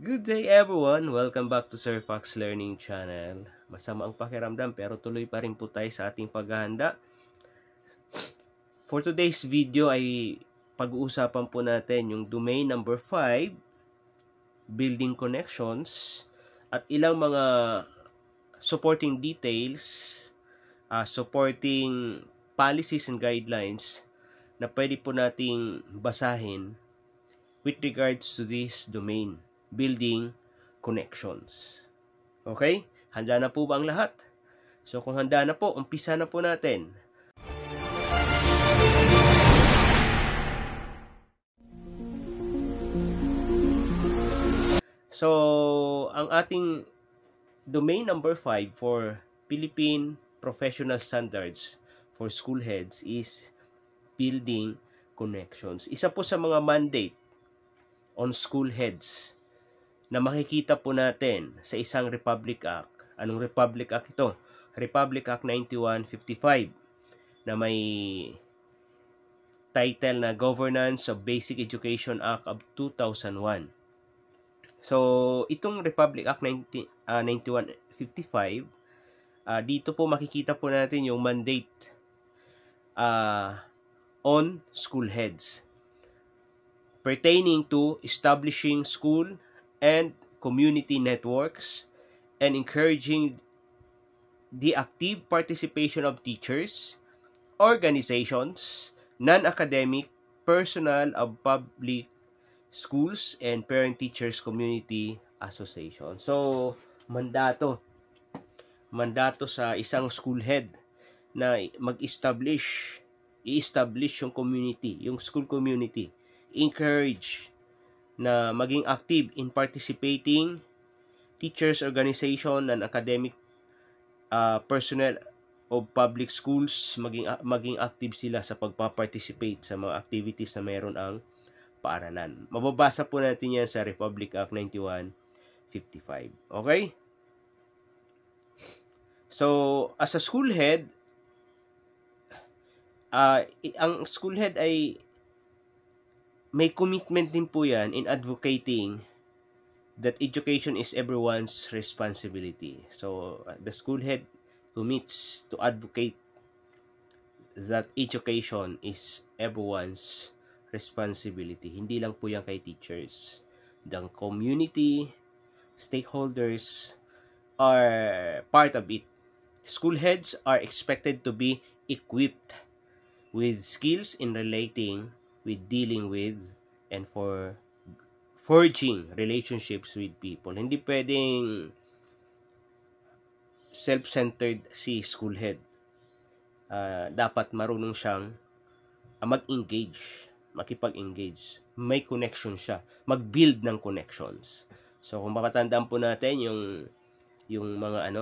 Good day everyone! Welcome back to Sir Fox Learning Channel. Masama ang pakiramdam pero tuloy pa rin po tayo sa ating paghahanda. For today's video ay pag-uusapan po natin yung domain number 5, building connections, at ilang mga supporting details, supporting policies and guidelines na pwede po nating basahin with regards to this domain, building connections. Okay? Handa na po ba ang lahat? So kung handa na po, umpisa na po natin. So, ang ating domain number 5 for Philippine Professional Standards for School Heads is building connections. Isa po sa mga mandate on school heads na makikita po natin sa isang Republic Act. Anong Republic Act ito? Republic Act 9155 na may title na Governance of Basic Education Act of 2001. So, itong Republic Act 9155, dito po makikita po natin yung mandate on school heads pertaining to establishing school and community networks and encouraging the active participation of teachers, organizations, non-academic, personnel of public schools, and parent-teachers community association. So, mandato sa isang school head na i-establish yung community, yung school community. Encourage na maging active in participating teachers, organization, and academic personnel of public schools, maging active sila sa pagpa-participate sa mga activities na mayroon ang paaralan. Mababasa po natin yan sa Republic Act 9155. Okay? So, as a school head, ang school head ay may commitment din po yan in advocating that education is everyone's responsibility. So, the school head commits to advocate that education is everyone's responsibility. Hindi lang po yan kay teachers. The community, stakeholders are part of it. School heads are expected to be equipped with skills in relating with dealing with and for forging relationships with people. Hindi pwedeng self-centered si school head. Dapat marunong siyang mag-engage, makipag-engage. May connection siya. Mag-build ng connections. So, kung makatandaan po natin yung mga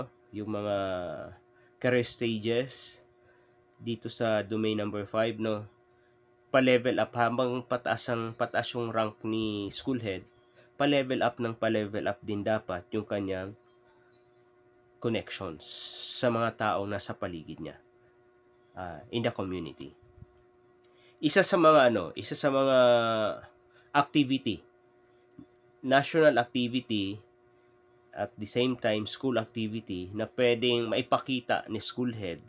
career stages dito sa domain number 5, no? Pa-level up habang pataas yung rank ni school head, pa-level up din dapat yung kanyang connections sa mga taong nasa paligid niya in the community. Isa sa mga activity, national activity at the same time school activity na pwedeng maipakita ni school head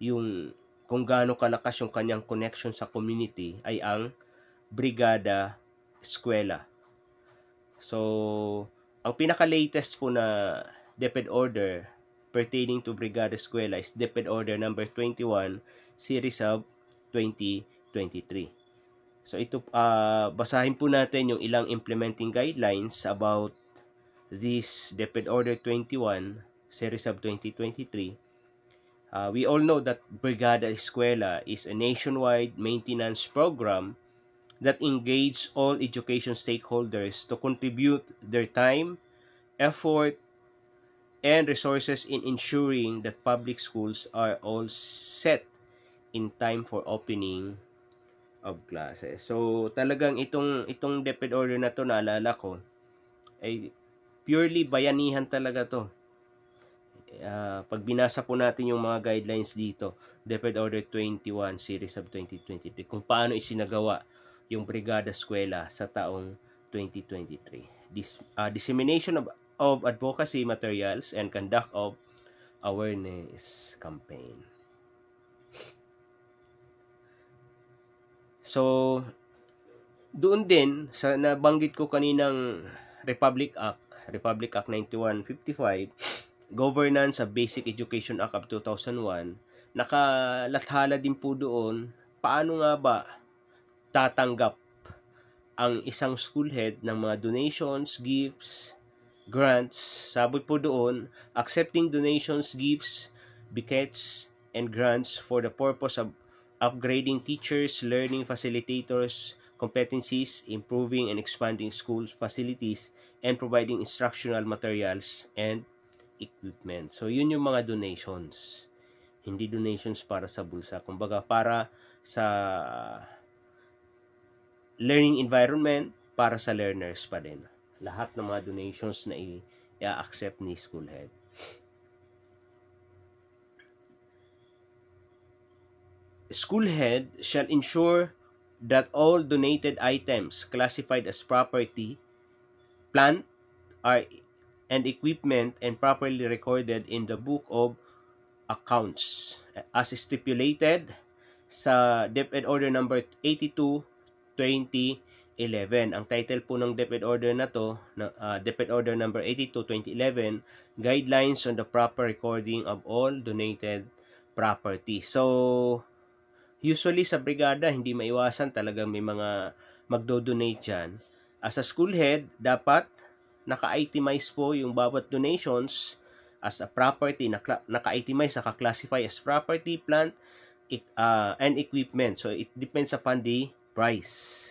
yung kung gaano kalakas yung kanyang connection sa community ay ang Brigada Eskwela. So, ang pinaka-latest po na DepEd order pertaining to Brigada Eskwela is DepEd Order number 21, Series of 2023. So, ito, basahin po natin yung ilang implementing guidelines about this DepEd Order 21, Series of 2023. We all know that Brigada Eskwela is a nationwide maintenance program that engages all education stakeholders to contribute their time, effort, and resources in ensuring that public schools are all set in time for opening of classes. So, talagang itong DepEd order na to, naalala ko, ay purely bayanihan talaga to. Pag binasa po natin yung mga guidelines dito, DepEd Order 21, Series of 2023, kung paano isinagawa yung Brigada Eskwela sa taong 2023. Dissemination of advocacy materials and conduct of awareness campaign. So, doon din sa nabanggit ko kaninang Republic Act 9155, Governance of Basic Education Act of 2001, nakalathala din po doon paano nga ba tatanggap ang isang school head ng mga donations, gifts, grants. Sabi po doon, accepting donations, gifts, bequests, and grants for the purpose of upgrading teachers, learning facilitators, competencies, improving and expanding school facilities, and providing instructional materials and equipment. So, yun yung mga donations. Hindi donations para sa bulsa. Kumbaga, para sa learning environment, para sa learners pa din. Lahat ng mga donations na i-accept ni school head. School head shall ensure that all donated items classified as property, plant, and equipment and properly recorded in the book of accounts as stipulated sa DepEd Order number 82/2011. Ang title po ng DepEd Order na to, DepEd Order number 82/2011, Guidelines on the Proper Recording of All Donated Property. So, usually sa brigada, hindi maiwasan talagang may mga magdo-donate dyan. As a school head, dapat naka-itemize po yung bawat donations as a property, naka-itemize, naka-classify as property, plant, and equipment. So, it depends upon the price.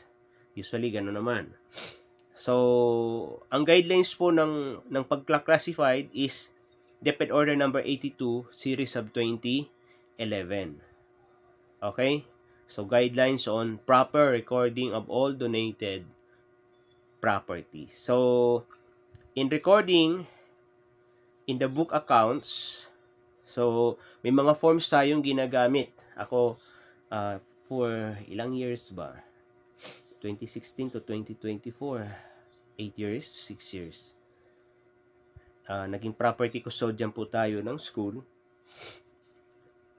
Usually, gano'n naman. So, ang guidelines po ng pag-classified is DepEd Order number 82, Series of 2011. Okay? So, guidelines on proper recording of all donated property. So, in recording, in the book accounts, so, may mga forms tayong ginagamit. Ako, for ilang years ba? 2016 to 2024. 8 years? 6 years. Naging property custodian po tayo ng school.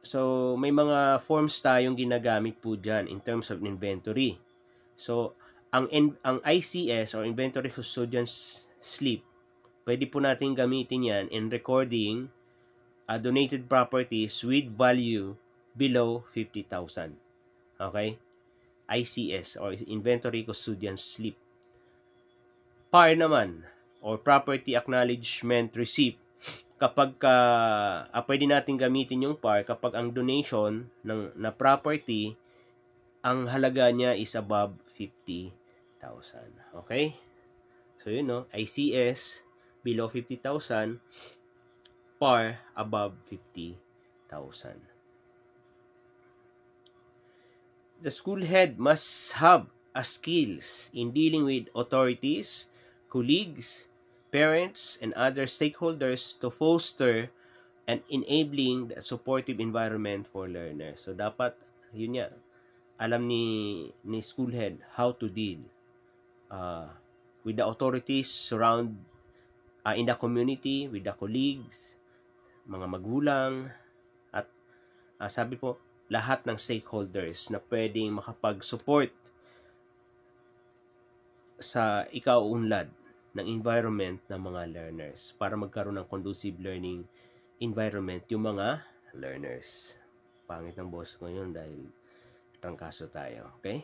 So, may mga forms tayong ginagamit po dyan in terms of inventory. So, ang ICS or Inventory Custodian's Slip, pwede po natin gamitin yan in recording donated properties with value below 50,000. Okay? ICS or Inventory Custodian's Slip. PAR naman or Property Acknowledgement Receipt, kapag pwede natin gamitin yung PAR kapag ang donation na property, ang halaga niya is above 50,000. Okay? So, yun, no? ICS, below 50,000, PAR, above 50,000. The school head must have skills in dealing with authorities, colleagues, parents, and other stakeholders to foster and enabling the supportive environment for learners. So, dapat, yun nga, alam ni school head how to deal with the authorities surround in the community, with the colleagues, mga magulang, at sabi po, lahat ng stakeholders na pwedeng makapag-support sa ikauunlad ng environment ng mga learners para magkaroon ng conducive learning environment yung mga learners. Pangit ng boss ko yun dahil trangkaso tayo. Okay?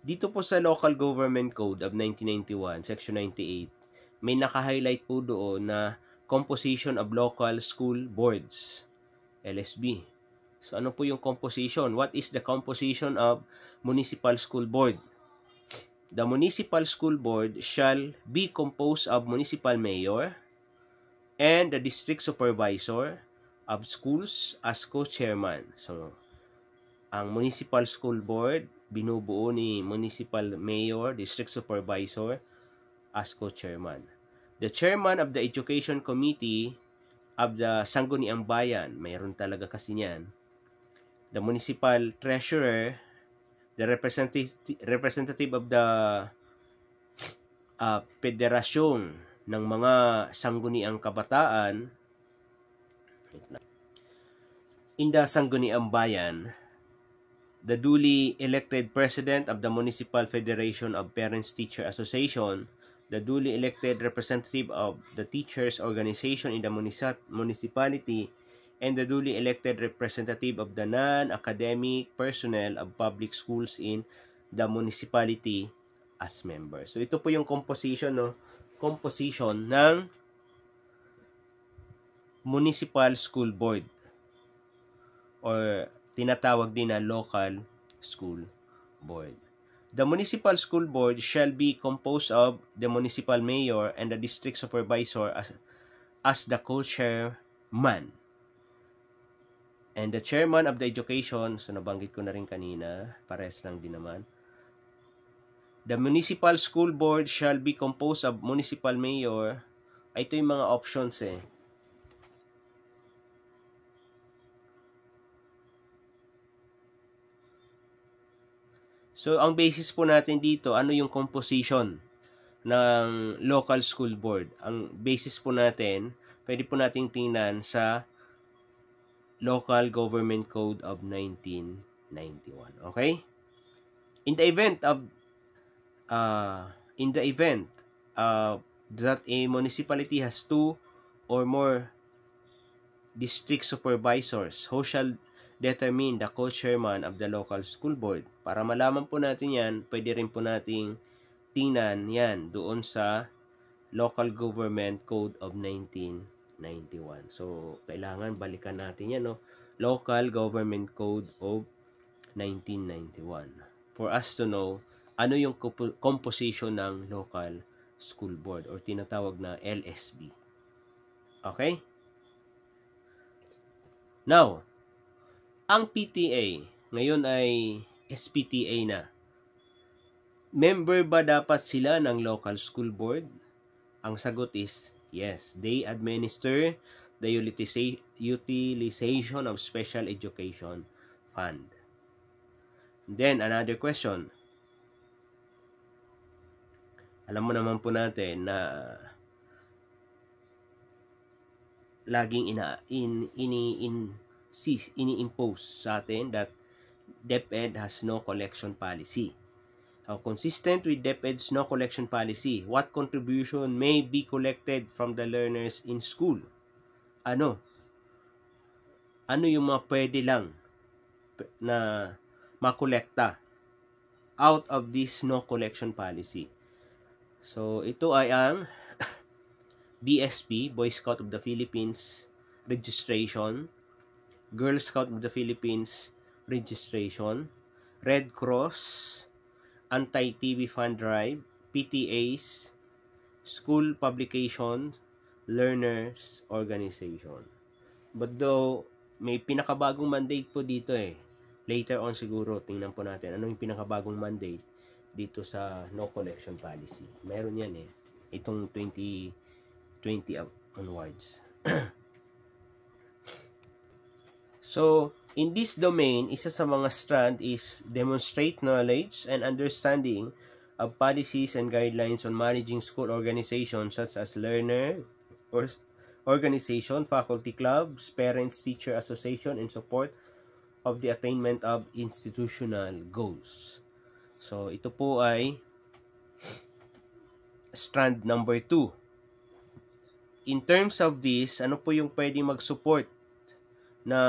Dito po sa Local Government Code of 1991, Section 98, may naka-highlight po doon na Composition of Local School Boards, LSB. So, ano po yung composition? What is the composition of Municipal School Board? The Municipal School Board shall be composed of Municipal Mayor and the District Supervisor of Schools as co-chairman. So, ang Municipal School Board, binubuo ni Municipal Mayor, District Supervisor as co-chairman. The Chairman of the Education Committee of the Sangguniang Bayan, mayroon talaga kasi niyan. The Municipal Treasurer The representative of the federasyon ng mga sangguniang kabataan in the sangguniang bayan, the duly elected president of the Municipal Federation of Parents Teacher Association, the duly elected representative of the teachers organization in the municipality, and the duly elected representative of the non-academic personnel of public schools in the municipality as members. So ito po yung composition ng municipal school board or tinatawag din na local school board. The municipal school board shall be composed of the municipal mayor and the district supervisor as the co-chairman. And the chairman of the education, so nabanggit ko na rin kanina, pares lang din naman. The municipal school board shall be composed of municipal mayor. Ito yung mga options So, ang basis po natin dito, ano yung composition ng local school board? Ang basis po natin, pwede po nating tingnan sa Local Government Code of 1991. Okay? In the event that a municipality has 2 or more district supervisors who shall determine the co-chairman of the local school board. Para malaman po natin yan, pwede rin po nating tingnan yan doon sa Local Government Code of 1991. So, kailangan balikan natin yan, Local Government Code of 1991. For us to know, ano yung composition ng local school board or tinatawag na LSB. Okay? Now, ang PTA, ngayon ay SPTA na. Member ba dapat sila ng local school board? Ang sagot is yes. They administer the utilization of special education fund. Then, another question. Alam mo naman po natin na laging ini-impose sa atin that DepEd has no collection policy. Consistent with DepEd's no collection policy, what contribution may be collected from the learners in school? Ano yung mga pwede lang na makolekta out of this no collection policy? So, ito ay ang BSP, Boy Scout of the Philippines registration, Girl Scout of the Philippines registration, Red Cross, Anti-TB Fund Drive, PTAs, School Publications, Learners Organization. But though, may pinakabagong mandate po dito Later on siguro, tingnan po natin ano yung pinakabagong mandate dito sa no collection policy. Meron yan itong 2020 onwards. So, in this domain, isa sa mga strand is demonstrate knowledge and understanding of policies and guidelines on managing school organizations such as learner or organization, faculty clubs, parents, teacher association, in support of the attainment of institutional goals. So, ito po ay strand number 2. In terms of this, ano po yung pwede mag-support na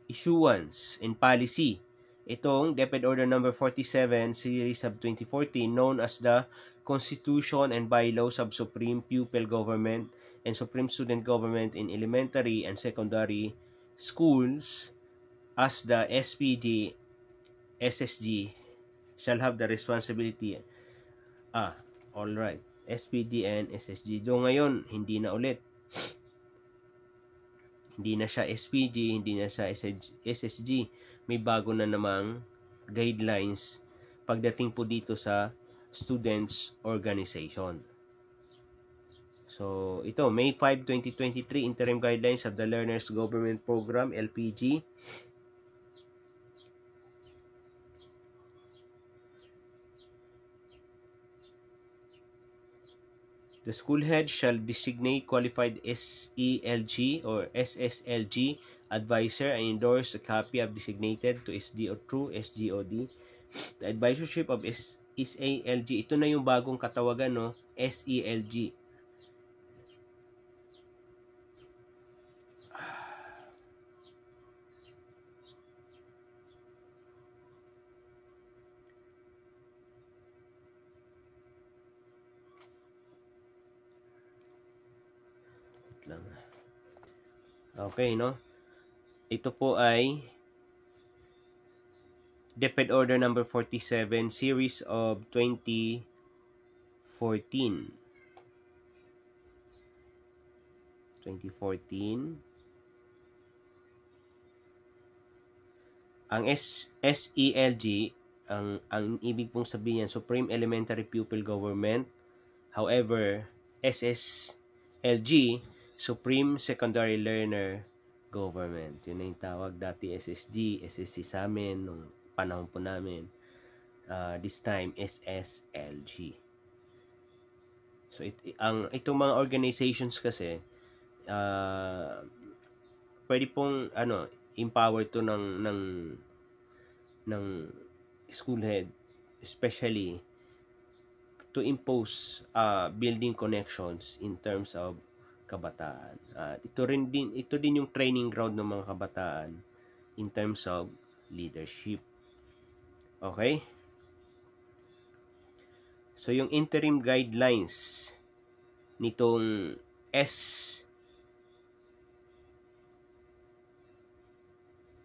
issuance and policy? Itong DepEd Order Number 47 Series of 2014 known as the Constitution and Bylaws of Supreme Pupil Government and Supreme Student Government in Elementary and Secondary Schools as the SPD, SSG shall have the responsibility. Alright. SPD and SSG. Do ngayon, hindi na ulit. Hindi na siya SPG, hindi na siya SSG. May bago na namang guidelines pagdating po dito sa students organization. So, ito, May 5, 2023, Interim Guidelines of the Learners Government Program, LPG. The school head shall designate qualified SELG or SSLG advisor and endorse a copy of designated to SDO through SGOD. The advisorship of SELG, ito na yung bagong katawagan, no? SELG. Okay, no? Ito po ay DepEd Order number 47, series of 2014. Ang SELG, ang ibig pong sabihin, Supreme Elementary Pupil Government. However, SSLG, Supreme Secondary Learner Government. Yun na yung tawag dati, SSG, SSC sa amin, nung panahon po namin. This time, SSLG. So, itong mga organizations kasi, pwede pong, empower to ng school head, especially to impose building connections in terms of kabataan. Ito din yung training ground ng mga kabataan in terms of leadership. Okay? So yung interim guidelines nitong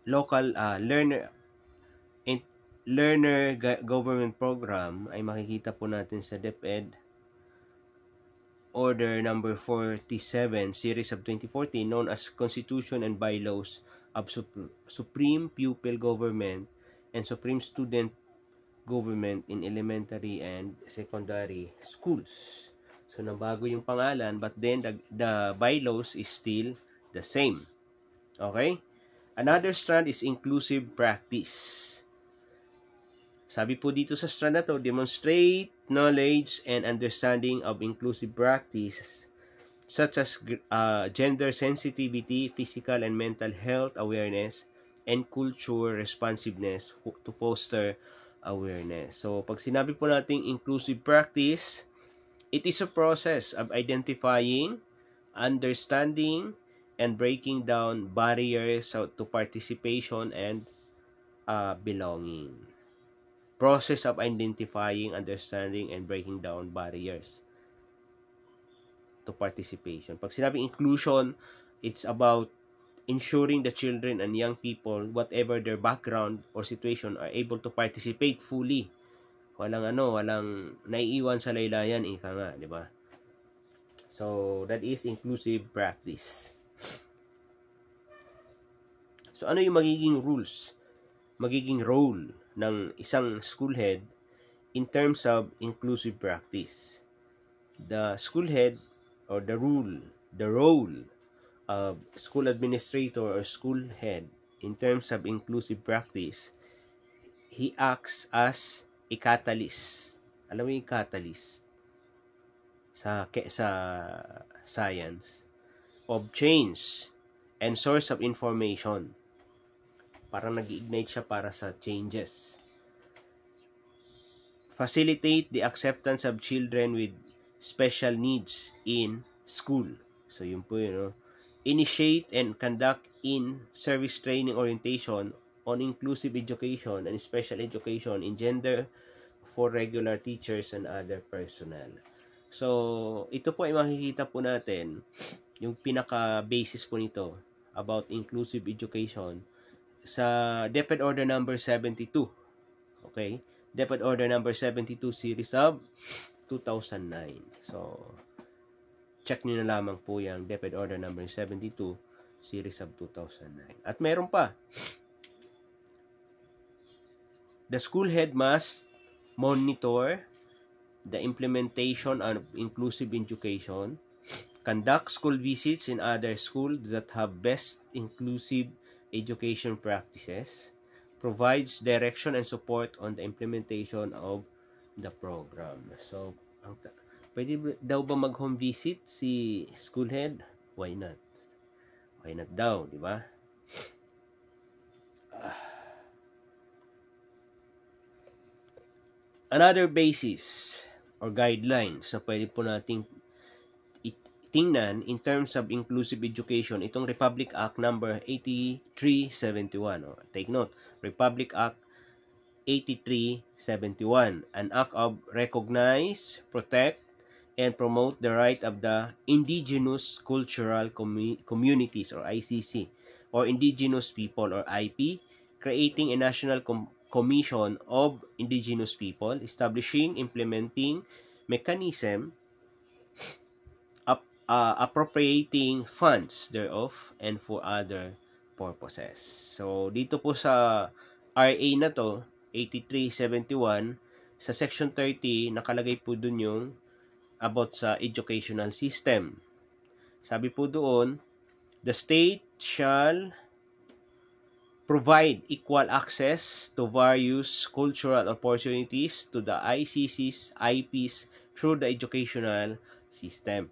local learner government program ay makikita po natin sa DepEd Order number 47, series of 2014, known as Constitution and Bylaws of Supreme Pupil Government and Supreme Student Government in Elementary and Secondary Schools. So, nabago yung pangalan, but then the bylaws is still the same. Okay? Another strand is inclusive practice. Sabi po dito sa strand na to, demonstrate knowledge and understanding of inclusive practice such as gender sensitivity, physical and mental health awareness, and culture responsiveness to foster awareness. So, pag sinabi po natin inclusive practice, it is a process of identifying, understanding, and breaking down barriers to participation and belonging. Process of identifying, understanding, and breaking down barriers to participation. Pag sinabing inclusion, it's about ensuring the children and young people, whatever their background or situation, are able to participate fully. Walang naiiwan sa laylayan, ika nga, di ba? So, that is inclusive practice. So, ano yung magiging rules? Magiging role ng isang school head in terms of inclusive practice. The school head or the role of school administrator or school head in terms of inclusive practice, he acts as a catalyst. Alam mo yung catalyst sa science of change and source of information. Parang nag-ignite siya para sa changes. Facilitate the acceptance of children with special needs in school. So, yun po yun. No? Initiate and conduct in-service training orientation on inclusive education and special education in gender for regular teachers and other personnel. So, ito po ay makikita po natin yung pinaka-basis po nito about inclusive education sa DepEd Order number 72. Okay? DepEd Order number 72, series of 2009. So, check nyo na lamang po yung DepEd Order number 72, series of 2009. At meron pa. The school head must monitor the implementation of inclusive education conduct school visits in other schools that have best inclusive education practices, provides direction and support on the implementation of the program. So, pwede daw ba mag-home visit si school head? Why not? Why not daw, di ba? Another basis or guidelines na pwede po nating tingnan in terms of inclusive education, itong Republic Act number 8371. Take note, Republic Act 8371, an act of recognize, protect, and promote the right of the indigenous cultural communities or ICC or indigenous people or IP, creating a national commission of indigenous people, establishing, implementing mechanism, appropriating funds thereof, and for other purposes. So, dito po sa RA na to, 8371, sa Section 30, nakalagay po dun yung about sa educational system. Sabi po doon, the state shall provide equal access to various cultural opportunities to the ICC's IPs through the educational system.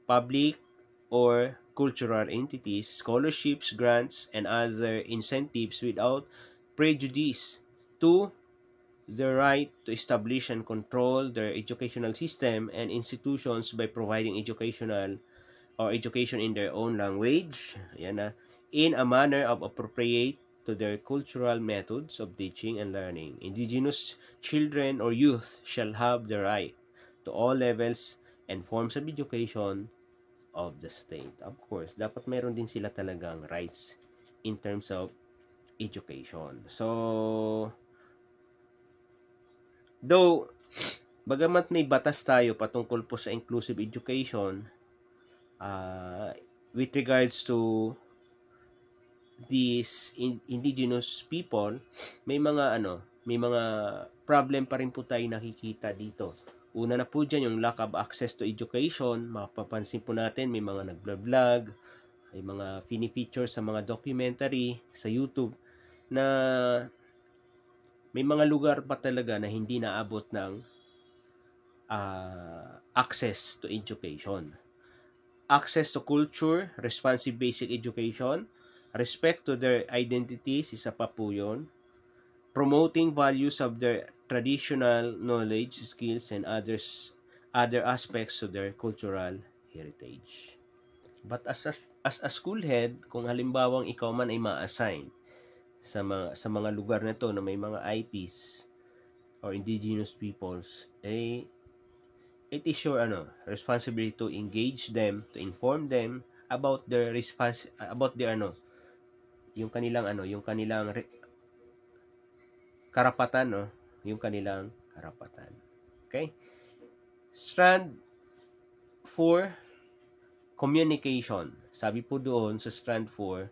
Public or cultural entities, scholarships, grants, and other incentives without prejudice to the right to establish and control their educational system and institutions by providing educational or education in their own language, in a manner of appropriate to their cultural methods of teaching and learning. Indigenous children or youth shall have the right to all levels and forms of education of the state. Of course, dapat meron din sila talagang rights in terms of education. So, though, bagamat may batas tayo patungkol po sa inclusive education, with regards to these indigenous people, may mga problem pa rin po tayo nakikita dito. Una na po dyan yung lack of access to education. Mapapansin po natin may mga nag-vlog, may mga fini-feature sa mga documentary sa YouTube na may mga lugar pa talaga na hindi naabot ng access to education. Access to culture, responsive basic education, respect to their identities, isa pa po yun. Promoting values of their traditional knowledge, skills, and other aspects of their cultural heritage. But as a school head, kung halimbawang ikaw man ay ma-assign sa mga lugar na to na may mga IPs or indigenous peoples, it is your responsibility to engage them, to inform them about their yung kanilang karapatan, yung kanilang karapatan. Okay? Strand 4, communication. Sabi po doon sa strand 4,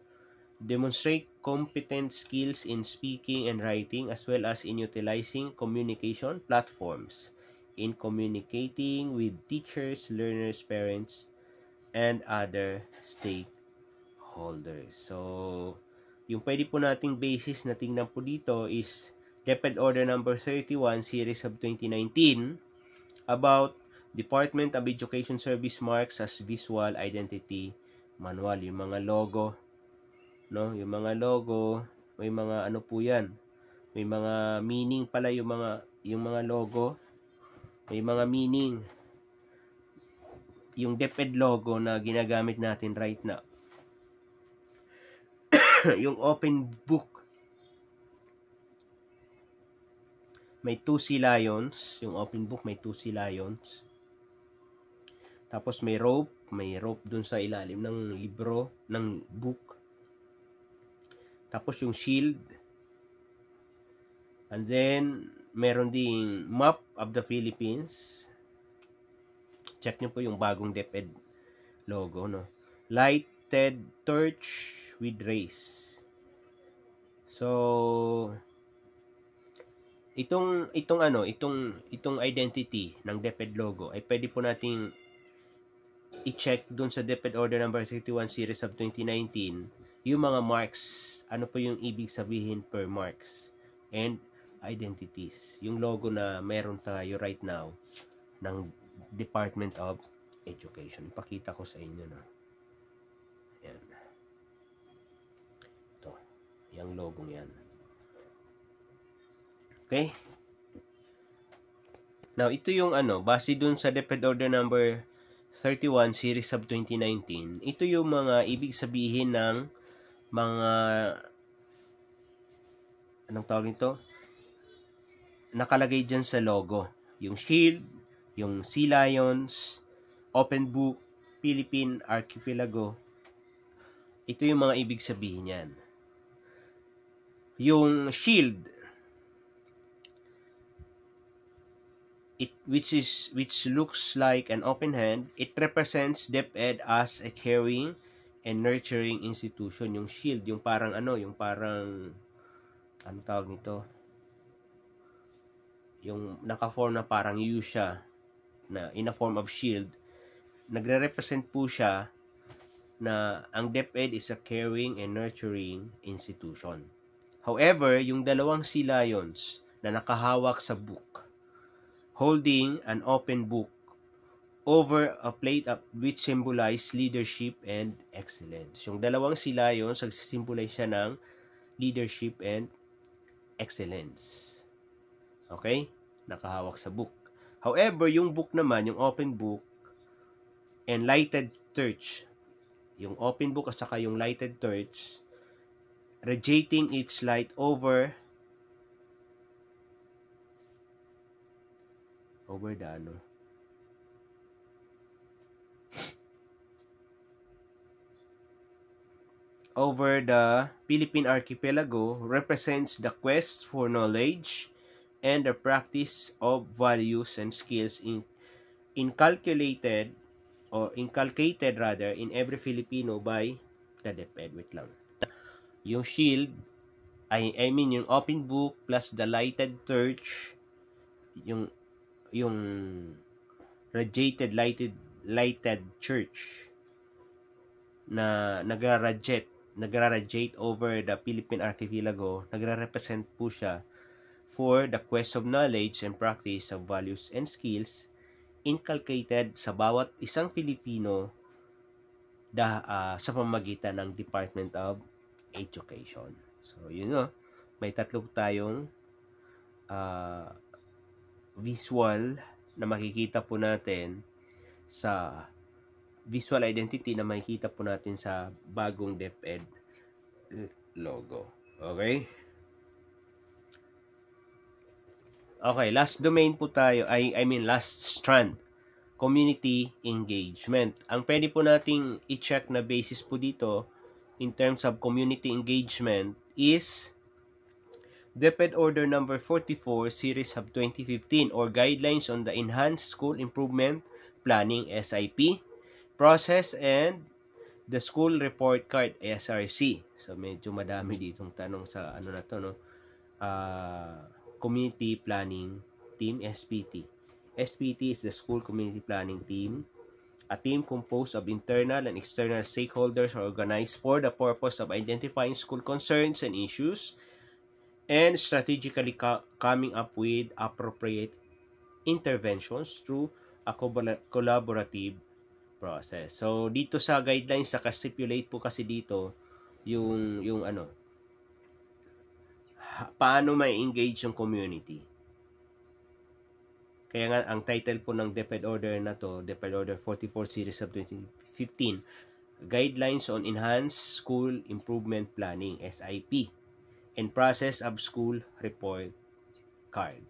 demonstrate competent skills in speaking and writing as well as in utilizing communication platforms in communicating with teachers, learners, parents, and other stakeholders. So, yung pwede po nating basis na tingnan po dito is DepEd Order number 31 series of 2019 about Department of Education Service Marks as Visual Identity Manual. Yung mga logo, yung mga logo, may mga po yan. May mga meaning pala yung mga logo. May mga meaning. Yung DepEd logo na ginagamit natin right now. Yung open book. May 2 sea lions. Yung open book may 2 sea lions. Tapos may rope dun sa ilalim ng libro, ng book. Tapos yung shield. And then, meron ding map of the Philippines. Check nyo po yung bagong DepEd logo, Lighted torch with rays. So, itong identity ng DepEd logo ay pwede po nating i-check dun sa DepEd Order number 31 series of 2019, yung mga marks, ano po yung ibig sabihin per marks and identities. Yung logo na meron tayo right now ng Department of Education. Ipakita ko sa inyo na. Yan. Ito. Yung logong yan. Okay? Now, ito yung base dun sa DepEd Order number 31 series of 2019, ito yung mga ibig sabihin ng mga anong tawag nito? Nakalagay dyan sa logo. Yung shield, yung sea lions, open book, Philippine Archipelago. Ito yung mga ibig sabihin yan. Yung shield, which looks like an open hand, it represents DepEd as a caring and nurturing institution. Yung shield, yung parang yung parang ano tawag nito? Yung naka-form na parang U siya na in a form of shield. Nagre-represent po siya na ang DepEd is a caring and nurturing institution. However, yung dalawang sea lions na nakahawak sa book, holding an open book over a plate up which symbolize leadership and excellence. Yung dalawang sea lions, nagsisymbolize siya ng leadership and excellence. Okay? Nakahawak sa book. However, yung book naman, yung open book and lighted torch, yung open book at saka yung lighted torch, radiating its light over the over the Philippine Archipelago represents the quest for knowledge and the practice of values and skills inculcated in every Filipino by the DepEd. Wait lang. Yung shield, I mean yung open book plus the lighted torch, yung radiated lighted church na nagra-radiate over the Philippine Archipelago, nagre-represent po siya for the quest of knowledge and practice of values and skills inculcated sa bawat isang Filipino sa pamamagitan ng Department of Education. So, may tatlo tayong visual na makikita po natin sa visual identity na makikita po natin sa bagong DepEd logo. Okay? Okay, last domain po tayo, last strand, community engagement. Ang pwede po nating i-check na basis po dito in terms of community engagement is DepEd Order number 44 series of 2015 or Guidelines on the Enhanced School Improvement Planning SIP process and the School Report Card SRC. So medyo madami ditong tanong sa na to, no? Community Planning Team, SPT. SPT is the School Community Planning Team, a team composed of internal and external stakeholders organized for the purpose of identifying school concerns and issues and strategically coming up with appropriate interventions through a collaborative process. So, dito sa guidelines, naka-stipulate po kasi dito yung paano may engage yung community. Kaya nga, ang title po ng DepEd Order na to, DepEd Order 44 Series of 2015, Guidelines on Enhanced School Improvement Planning, SIP, and Process of School Report Card.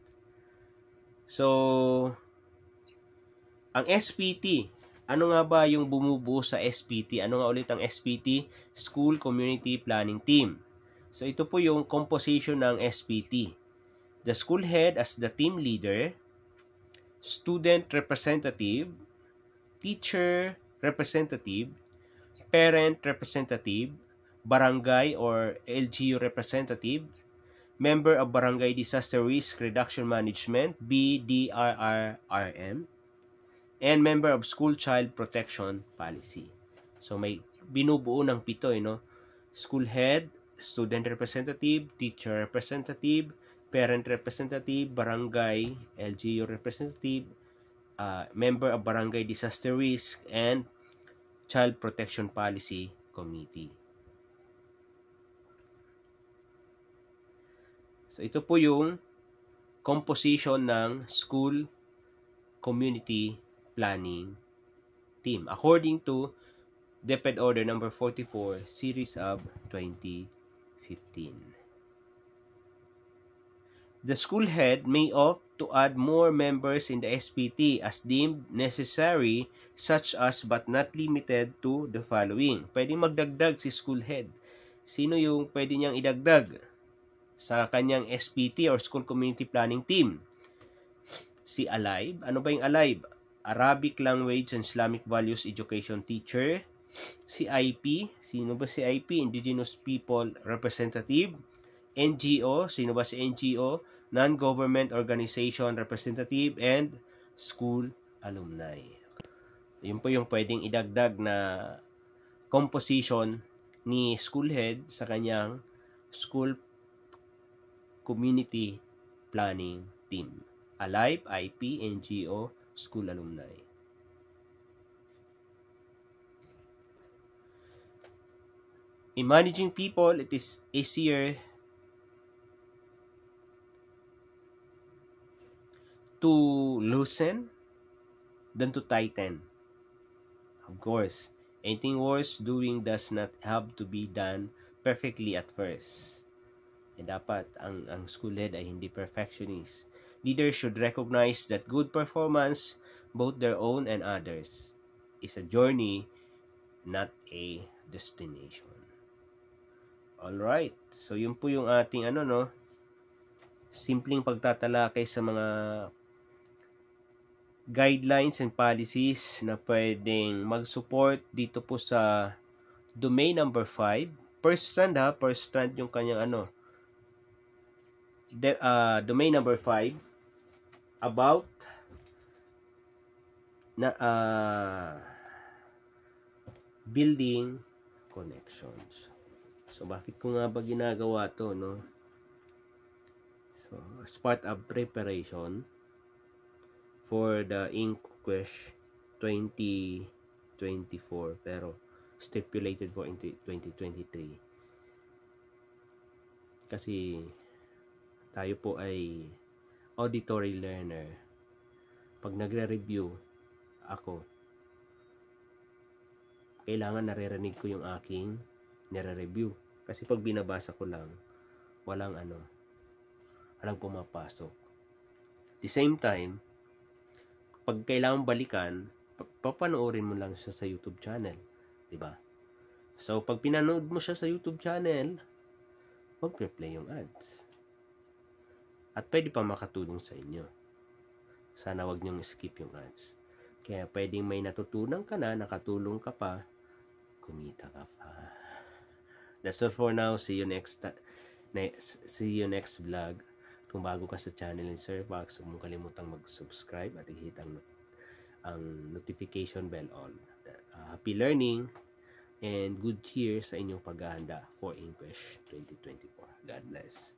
So, ang SPT, ano nga ba yung bumubuo sa SPT? Ano nga ulit ang SPT? School Community Planning Team. So, ito po yung composition ng SPT. The school head as the team leader, student representative, teacher representative, parent representative, barangay or LGU representative, member of Barangay Disaster Risk Reduction Management, BDRRM, and member of School Child Protection Policy. So may binubuo ng 7, no? School head, student representative, teacher representative, parent representative, barangay, LGU representative, member of Barangay Disaster Risk, and Child Protection Policy Committee. So ito po yung composition ng school community planning team according to DepEd Order number 44 series of 2015. The school head may opt to add more members in the SPT as deemed necessary, such as but not limited to the following. Pwedeng magdagdag si school head. Sino yung pwede niyang idagdag sa kanyang SPT or School Community Planning Team? Si ALIVE. Ano ba yung ALIVE? Arabic Language and Islamic Values Education Teacher. Si IP. Sino ba si IP? Indigenous People Representative. NGO. Sino ba si NGO? Non-Government Organization Representative. And School Alumni. Yun po yung pwedeng idagdag na composition ni school head sa kanyang school community planning team. ALIVE, IP, NGO, School Alumni. In managing people, it is easier to loosen than to tighten. Of course, anything worth doing does not have to be done perfectly at first. Dapat ang school head ay hindi perfectionist. Leaders should recognize that good performance, both their own and others, is a journey, not a destination. Alright, so yun po yung ating simpleng pagtatalakay sa mga guidelines and policies na pwedeng mag-support dito po sa domain number 5. First strand yung kanyang domain number 5 about building connections. So bakit ko nga ba ginagawa to, no? So as part of preparation for the Inquest 2024 pero stipulated for 2023 kasi tayo po ay auditory learner. Pag nagre-review ako, kailangan naririnig ko yung aking nire-review. Kasi pag binabasa ko lang, walang pumapasok. At the same time, pag kailangan balikan, papanoorin mo lang siya sa YouTube channel. Diba? So, pag pinanood mo siya sa YouTube channel, mag-replay yung ads. At pwede pa makatulong sa inyo. Sana wag niyong skip yung ads. Kaya pwedeng may natutunan ka na, nakatulong ka pa, kumita ka pa. That's all for now. See you next vlog. Kung bago ka sa channel ni Sir Pax, huwag mong kalimutang mag-subscribe at i-hit ang notification bell on. Happy learning and good cheer sa inyong paghahanda for Inquest 2024. God bless.